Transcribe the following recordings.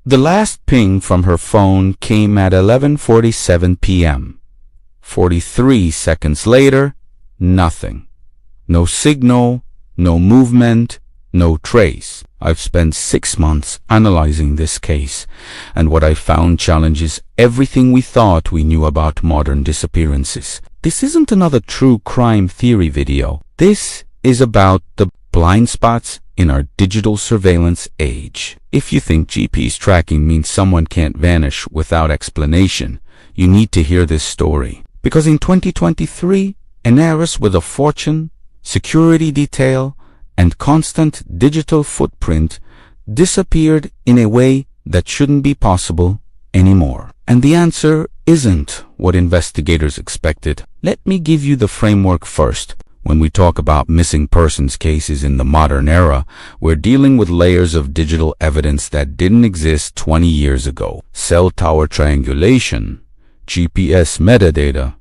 The last ping from her phone came at 11:47 p.m. 43 seconds later, nothing. No signal, no movement, no trace. I've spent 6 months analyzing this case, and what I found challenges everything we thought we knew about modern disappearances. This isn't another true crime theory video. This is about the blind spots in our digital surveillance age. If you think GPS tracking means someone can't vanish without explanation, you need to hear this story. Because in 2023, an heiress with a fortune, security detail, and constant digital footprint disappeared in a way that shouldn't be possible anymore. And the answer isn't what investigators expected. Let me give you the framework first. When we talk about missing persons cases in the modern era, we're dealing with layers of digital evidence that didn't exist 20 years ago. Cell tower triangulation, GPS metadata,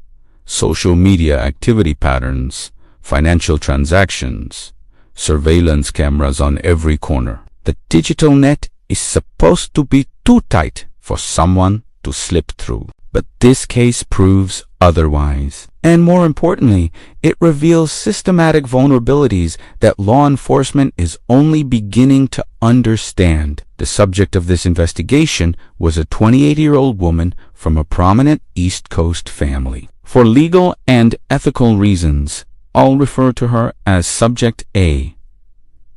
social media activity patterns, financial transactions, surveillance cameras on every corner. The digital net is supposed to be too tight for someone to slip through. But this case proves otherwise. And more importantly, it reveals systematic vulnerabilities that law enforcement is only beginning to understand. The subject of this investigation was a 28-year-old woman from a prominent East Coast family. For legal and ethical reasons, I'll refer to her as Subject A.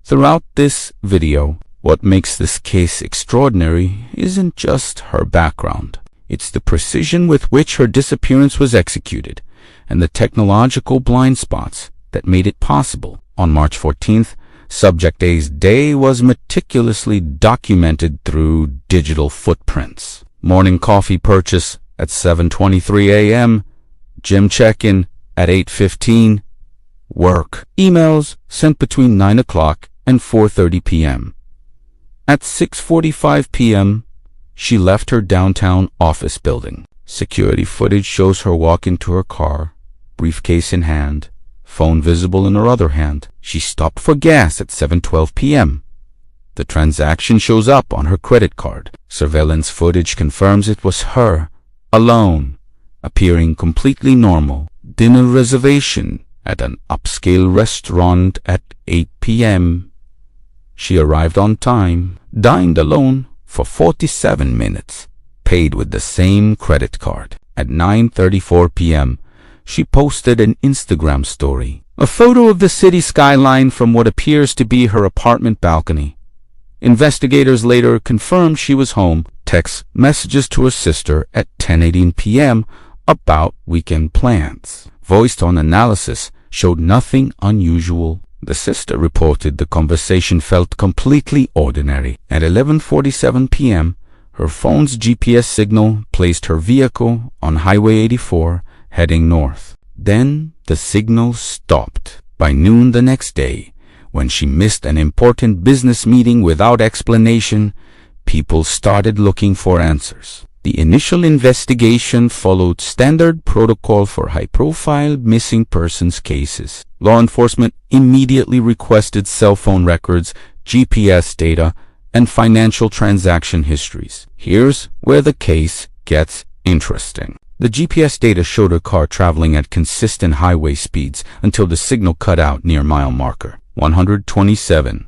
Throughout this video, what makes this case extraordinary isn't just her background. It's the precision with which her disappearance was executed and the technological blind spots that made it possible. On March 14th, Subject A's day was meticulously documented through digital footprints. Morning coffee purchase at 7:23 a.m., gym check-in at 8:15, work. Emails sent between 9 o'clock and 4:30 p.m. At 6:45 p.m., she left her downtown office building. Security footage shows her walk into her car, briefcase in hand, phone visible in her other hand. She stopped for gas at 7:12 p.m. The transaction shows up on her credit card. Surveillance footage confirms it was her, alone, appearing completely normal. Dinner reservation at an upscale restaurant at 8 p.m. She arrived on time, dined alone for 47 minutes, paid with the same credit card. At 9:34 p.m., she posted an Instagram story, a photo of the city skyline from what appears to be her apartment balcony. Investigators later confirmed she was home. Text messages to her sister at 10:18 p.m. about weekend plans. Voice-tone analysis showed nothing unusual. The sister reported the conversation felt completely ordinary. At 11:47 p.m., her phone's GPS signal placed her vehicle on Highway 84 heading north. Then the signal stopped. By noon the next day, when she missed an important business meeting without explanation, people started looking for answers. The initial investigation followed standard protocol for high-profile missing persons cases. Law enforcement immediately requested cell phone records, GPS data, and financial transaction histories. Here's where the case gets interesting. The GPS data showed her car traveling at consistent highway speeds until the signal cut out near mile marker 127.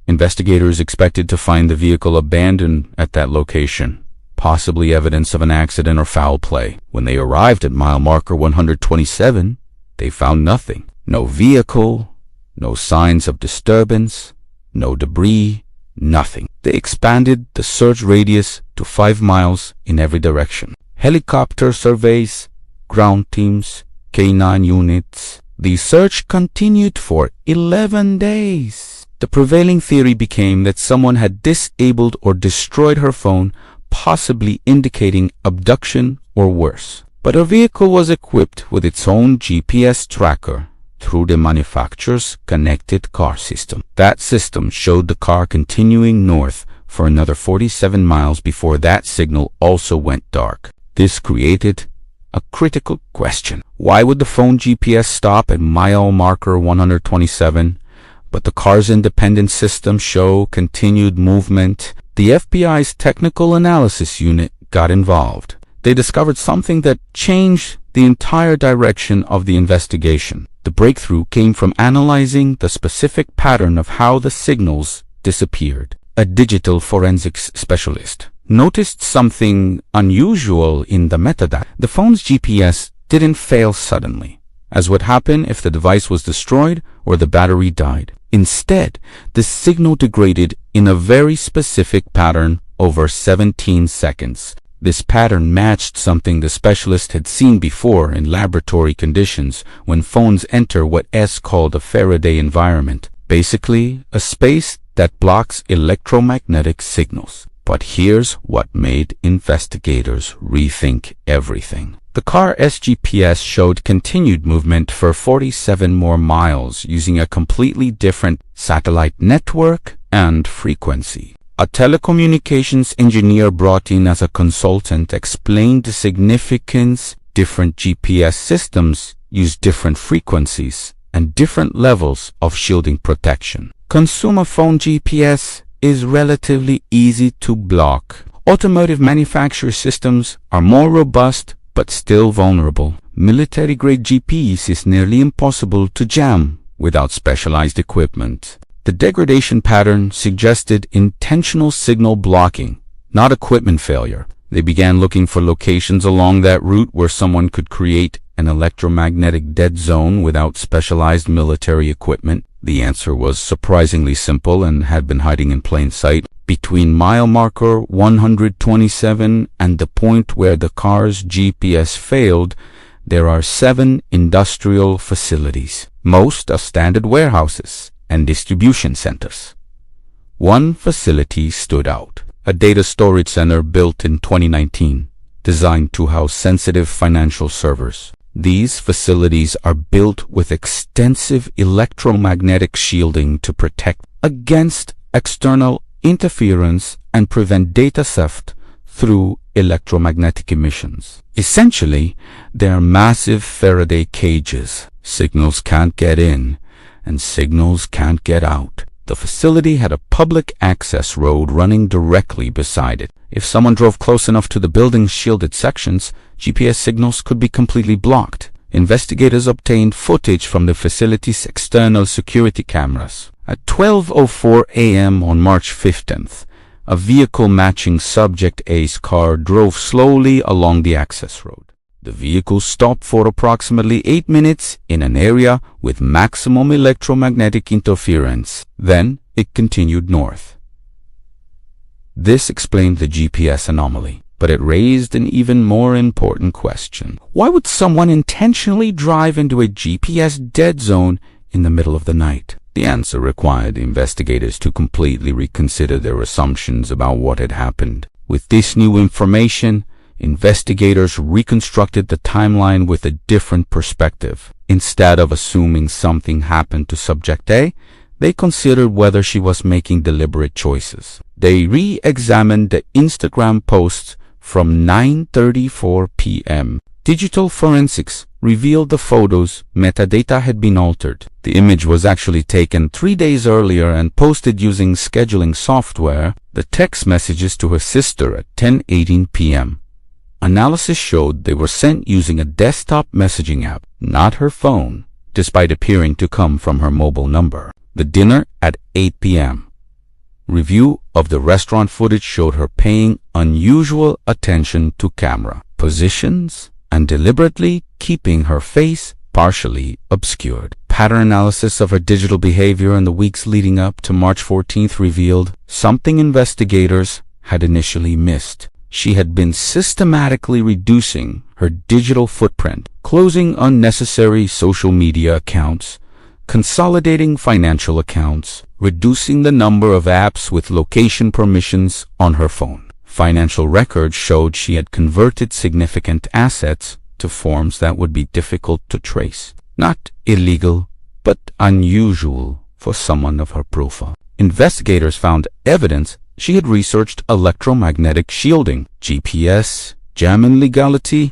Investigators expected to find the vehicle abandoned at that location, possibly evidence of an accident or foul play. When they arrived at mile marker 127, they found nothing. No vehicle, no signs of disturbance, no debris, nothing. They expanded the search radius to 5 miles in every direction. Helicopter surveys, ground teams, K9 units. The search continued for 11 days. The prevailing theory became that someone had disabled or destroyed her phone, possibly indicating abduction or worse. But her vehicle was equipped with its own GPS tracker through the manufacturer's connected car system. That system showed the car continuing north for another 47 miles before that signal also went dark. This created a critical question. Why would the phone GPS stop at mile marker 127, but the car's independent system show continued movement? The FBI's Technical Analysis Unit got involved. They discovered something that changed the entire direction of the investigation. The breakthrough came from analyzing the specific pattern of how the signals disappeared. A digital forensics specialist noticed something unusual in the metadata. The phone's GPS didn't fail suddenly, as would happen if the device was destroyed or the battery died. Instead, the signal degraded in a very specific pattern over 17 seconds. This pattern matched something the specialist had seen before in laboratory conditions when phones enter what is called a Faraday environment, basically a space that blocks electromagnetic signals. But here's what made investigators rethink everything. The car's GPS showed continued movement for 47 more miles using a completely different satellite network and frequency. A telecommunications engineer brought in as a consultant explained the significance. Different GPS systems use different frequencies and different levels of shielding protection. Consumer phone GPS is relatively easy to block. Automotive manufacturer systems are more robust but still vulnerable. Military-grade GPS is nearly impossible to jam without specialized equipment. The degradation pattern suggested intentional signal blocking, not equipment failure. They began looking for locations along that route where someone could create an electromagnetic dead zone without specialized military equipment. The answer was surprisingly simple and had been hiding in plain sight. Between mile marker 127 and the point where the car's GPS failed, there are 7 industrial facilities. Most are standard warehouses and distribution centers. One facility stood out, a data storage center built in 2019, designed to house sensitive financial servers. These facilities are built with extensive electromagnetic shielding to protect against external interference and prevent data theft through electromagnetic emissions. Essentially, they are massive Faraday cages. Signals can't get in, and signals can't get out. The facility had a public access road running directly beside it. If someone drove close enough to the building's shielded sections, GPS signals could be completely blocked. Investigators obtained footage from the facility's external security cameras. At 12:04 a.m. on March 15th, a vehicle matching Subject A's car drove slowly along the access road. The vehicle stopped for approximately 8 minutes in an area with maximum electromagnetic interference. Then it continued north. This explained the GPS anomaly, but it raised an even more important question. Why would someone intentionally drive into a GPS dead zone in the middle of the night? The answer required investigators to completely reconsider their assumptions about what had happened. With this new information, investigators reconstructed the timeline with a different perspective. Instead of assuming something happened to Subject A, they considered whether she was making deliberate choices. They re-examined the Instagram posts from 9:34 p.m. Digital forensics revealed the photos' metadata had been altered. The image was actually taken 3 days earlier and posted using scheduling software. The text messages to her sister at 10:18 p.m. Analysis showed they were sent using a desktop messaging app, not her phone, despite appearing to come from her mobile number. The dinner at 8 p.m. Review of the restaurant footage showed her paying unusual attention to camera positions and deliberately keeping her face partially obscured. Pattern analysis of her digital behavior in the weeks leading up to March 14th revealed something investigators had initially missed. She had been systematically reducing her digital footprint, closing unnecessary social media accounts, consolidating financial accounts, reducing the number of apps with location permissions on her phone. Financial records showed she had converted significant assets to forms that would be difficult to trace. Not illegal, but unusual for someone of her profile. Investigators found evidence she had researched electromagnetic shielding, GPS, jamming legality,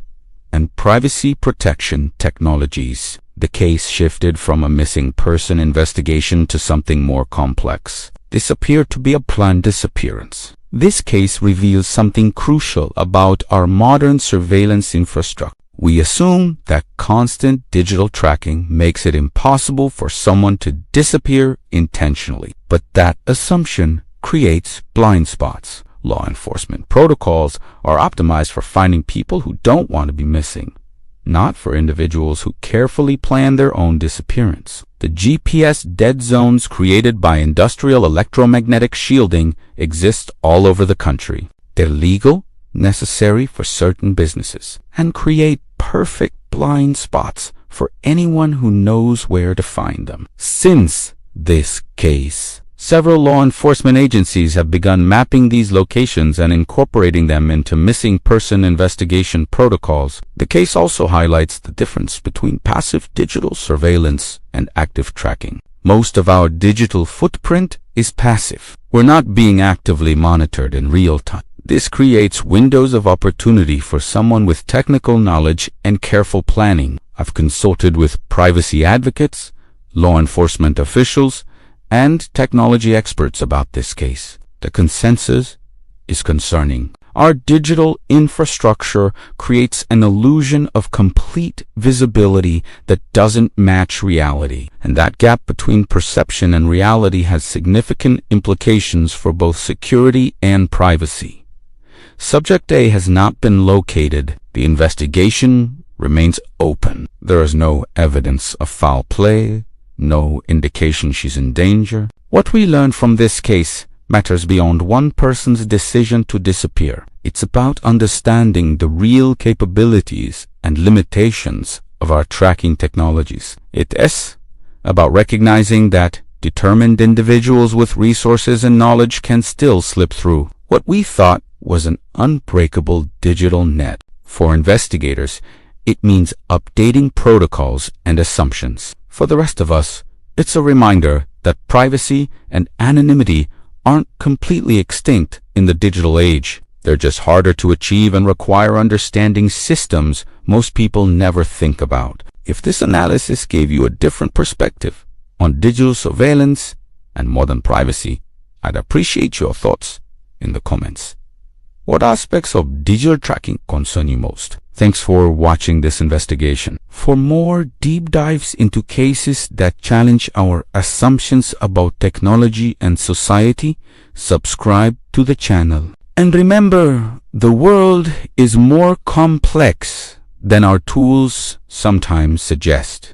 and privacy protection technologies. The case shifted from a missing person investigation to something more complex. This appeared to be a planned disappearance. This case reveals something crucial about our modern surveillance infrastructure. We assume that constant digital tracking makes it impossible for someone to disappear intentionally, but that assumption creates blind spots. Law enforcement protocols are optimized for finding people who don't want to be missing, not for individuals who carefully plan their own disappearance. The GPS dead zones created by industrial electromagnetic shielding exist all over the country. They're legal, necessary for certain businesses, and create perfect blind spots for anyone who knows where to find them. Since this case, several law enforcement agencies have begun mapping these locations and incorporating them into missing person investigation protocols. The case also highlights the difference between passive digital surveillance and active tracking. Most of our digital footprint is passive. We're not being actively monitored in real time. This creates windows of opportunity for someone with technical knowledge and careful planning. I've consulted with privacy advocates, law enforcement officials, and technology experts about this case. The consensus is concerning. Our digital infrastructure creates an illusion of complete visibility that doesn't match reality, and that gap between perception and reality has significant implications for both security and privacy. Subject A has not been located. The investigation remains open. There is no evidence of foul play, no indication she's in danger. What we learned from this case matters beyond one person's decision to disappear. It's about understanding the real capabilities and limitations of our tracking technologies. It is about recognizing that determined individuals with resources and knowledge can still slip through what we thought was an unbreakable digital net. For investigators, it means updating protocols and assumptions. For the rest of us, it's a reminder that privacy and anonymity aren't completely extinct in the digital age. They're just harder to achieve and require understanding systems most people never think about. If this analysis gave you a different perspective on digital surveillance and modern privacy, I'd appreciate your thoughts in the comments. What aspects of digital tracking concern you most? Thanks for watching this investigation. For more deep dives into cases that challenge our assumptions about technology and society, subscribe to the channel. And remember, the world is more complex than our tools sometimes suggest.